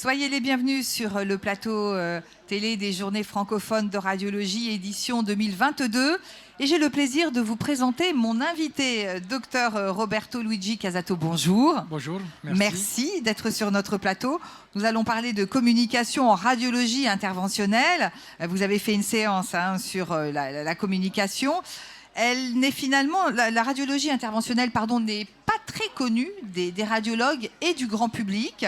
Soyez les bienvenus sur le plateau télé des Journées francophones de radiologie, édition 2022. Et j'ai le plaisir de vous présenter mon invité, Dr Roberto Luigi Casato. Bonjour. Bonjour, merci. Merci d'être sur notre plateau. Nous allons parler de communication en radiologie interventionnelle. Vous avez fait une séance sur la communication. Elle n'est finalement, la radiologie interventionnelle, n'est pas très connue des radiologues et du grand public.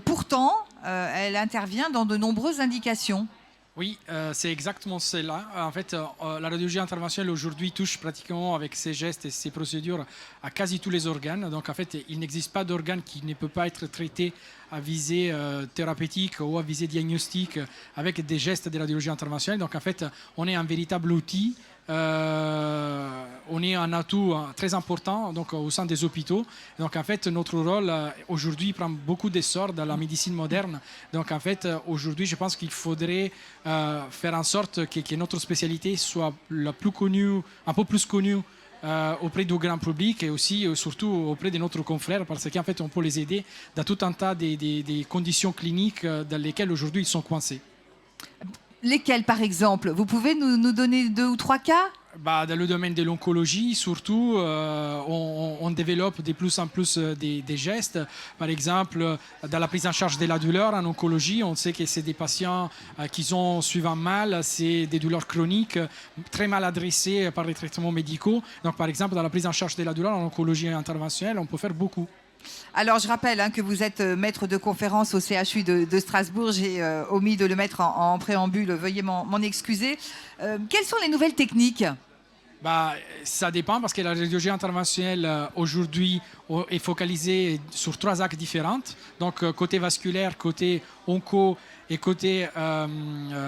Pourtant, elle intervient dans de nombreuses indications. Oui, c'est exactement cela. En fait, la radiologie interventionnelle aujourd'hui touche pratiquement avec ses gestes et ses procédures à quasi tous les organes. Donc en fait, il n'existe pas d'organe qui ne peut pas être traité à visée thérapeutique ou à visée diagnostique avec des gestes de radiologie interventionnelle. Donc en fait, on est un véritable outil. On est un atout très important donc, au sein des hôpitaux. Donc en fait, notre rôle aujourd'hui prend beaucoup d'essor dans la médecine moderne. Donc en fait, aujourd'hui, je pense qu'il faudrait faire en sorte que notre spécialité soit la plus connue, un peu plus connue auprès du grand public et aussi surtout auprès de notre confrères parce qu'en fait, on peut les aider dans tout un tas des conditions cliniques dans lesquelles aujourd'hui ils sont coincés. Lesquels, par exemple? Vous pouvez nous donner 2 ou 3 cas? Dans le domaine de l'oncologie, surtout, on développe de plus en plus des gestes. Par exemple, dans la prise en charge de la douleur en oncologie, on sait que c'est des patients qui ont suivant mal, c'est des douleurs chroniques, très mal adressées par les traitements médicaux. Donc, par exemple, dans la prise en charge de la douleur en oncologie interventionnelle, on peut faire beaucoup. Alors, je rappelle que vous êtes maître de conférence au CHU de Strasbourg. J'ai omis de le mettre en préambule. Veuillez m'en excuser. Quelles sont les nouvelles techniques? Ça dépend parce que la radiologie interventionnelle aujourd'hui est focalisée sur 3 axes différents. Donc, côté vasculaire, côté onco et côté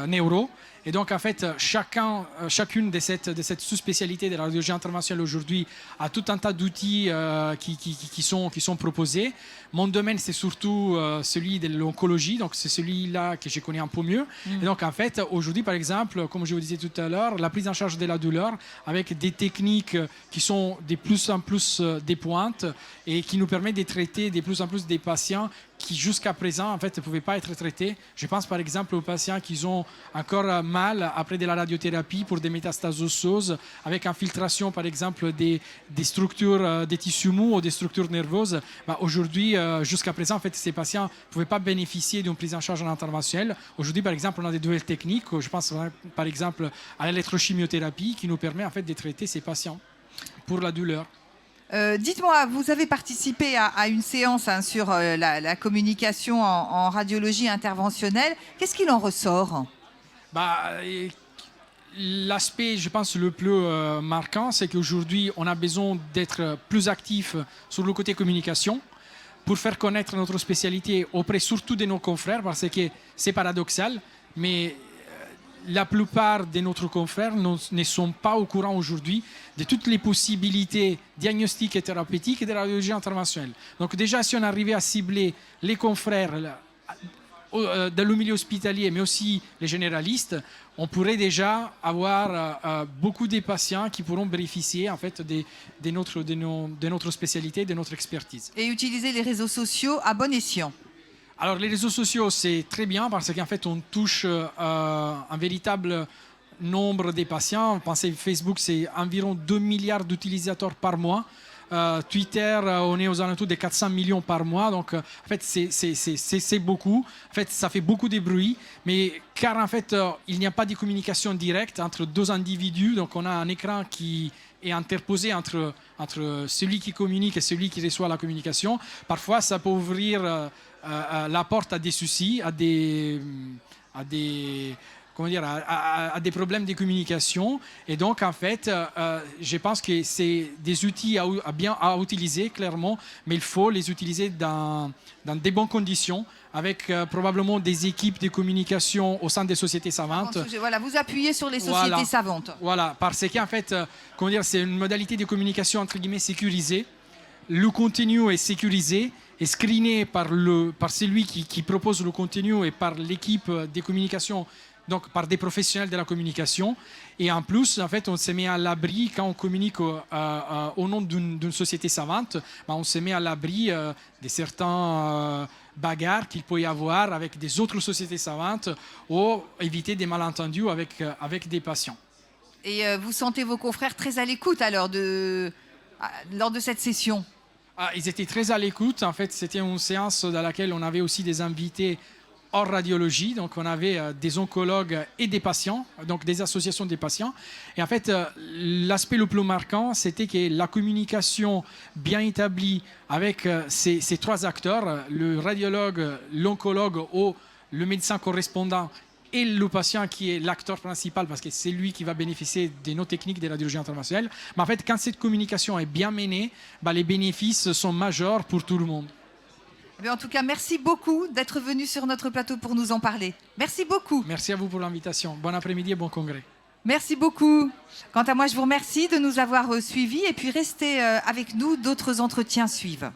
neuro. Et donc, en fait, chacune de cette sous-spécialité de la radiologie interventionnelle aujourd'hui a tout un tas d'outils qui sont proposés. Mon domaine, c'est surtout celui de l'oncologie, donc c'est celui-là que je connais un peu mieux. Et donc, en fait, aujourd'hui, par exemple, comme je vous disais tout à l'heure, la prise en charge de la douleur avec des techniques qui sont de plus en plus des pointes et qui nous permettent de traiter de plus en plus des patients qui jusqu'à présent en fait ne pouvaient pas être traités. Je pense par exemple aux patients qui ont encore mal après de la radiothérapie pour des métastases osseuses avec infiltration par exemple des structures des tissus mous ou des structures nerveuses. Aujourd'hui, jusqu'à présent, en fait, ces patients ne pouvaient pas bénéficier d'une prise en charge en interventionnelle. Aujourd'hui, par exemple, on a des nouvelles techniques. Je pense par exemple à l'électrochimiothérapie qui nous permet en fait de traiter ces patients pour la douleur. Dites-moi, vous avez participé à une séance sur la communication en radiologie interventionnelle. Qu'est-ce qu'il en ressort? L'aspect, je pense, le plus marquant, c'est qu'aujourd'hui, on a besoin d'être plus actif sur le côté communication pour faire connaître notre spécialité auprès surtout de nos confrères, parce que c'est paradoxal, mais la plupart de nos confrères ne sont pas au courant aujourd'hui de toutes les possibilités diagnostiques et thérapeutiques de la radiologie interventionnelle. Donc déjà, si on arrivait à cibler les confrères dans le milieu hospitalier, mais aussi les généralistes, on pourrait déjà avoir beaucoup de patients qui pourront bénéficier en fait, de notre spécialité, de notre expertise. Et utiliser les réseaux sociaux à bon escient. Alors les réseaux sociaux, c'est très bien parce qu'en fait, on touche un véritable nombre de patients. Pensez Facebook, c'est environ 2 milliards d'utilisateurs par mois. Twitter, on est aux alentours de 400 millions par mois. Donc, en fait, c'est beaucoup. En fait, ça fait beaucoup de bruit. Mais car, en fait, il n'y a pas de communication directe entre 2 individus. Donc, on a un écran qui est interposé entre celui qui communique et celui qui reçoit la communication. Parfois, ça peut ouvrir la porte à des soucis, à des problèmes de communication. Et donc, en fait, je pense que c'est des outils à utiliser, clairement, mais il faut les utiliser dans des bonnes conditions, avec probablement des équipes de communication au sein des sociétés savantes. Voilà, vous appuyez sur les sociétés savantes. Voilà, parce qu'en fait, c'est une modalité de communication, entre guillemets, sécurisée. Le contenu est sécurisé et screené par celui qui propose le contenu et par l'équipe de communication, donc par des professionnels de la communication. Et en plus, en fait, on se met à l'abri, quand on communique au nom d'une société savante, on se met à l'abri de certains bagarres qu'il peut y avoir avec des autres sociétés savantes ou éviter des malentendus avec des patients. Et vous sentez vos confrères très à l'écoute alors lors de cette session? Ils étaient très à l'écoute. En fait, c'était une séance dans laquelle on avait aussi des invités hors radiologie. Donc, on avait des oncologues et des patients, donc des associations des patients. Et en fait, l'aspect le plus marquant, c'était que la communication bien établie avec ces trois acteurs, le radiologue, l'oncologue ou le médecin correspondant et le patient qui est l'acteur principal parce que c'est lui qui va bénéficier de nos techniques de radiologie interventionnelle. Mais en fait, quand cette communication est bien menée, les bénéfices sont majeurs pour tout le monde. Eh en tout cas, merci beaucoup d'être venu sur notre plateau pour nous en parler. Merci beaucoup. Merci à vous pour l'invitation. Bon après-midi et bon congrès. Merci beaucoup. Quant à moi, je vous remercie de nous avoir suivis et puis restez avec nous, d'autres entretiens suivent.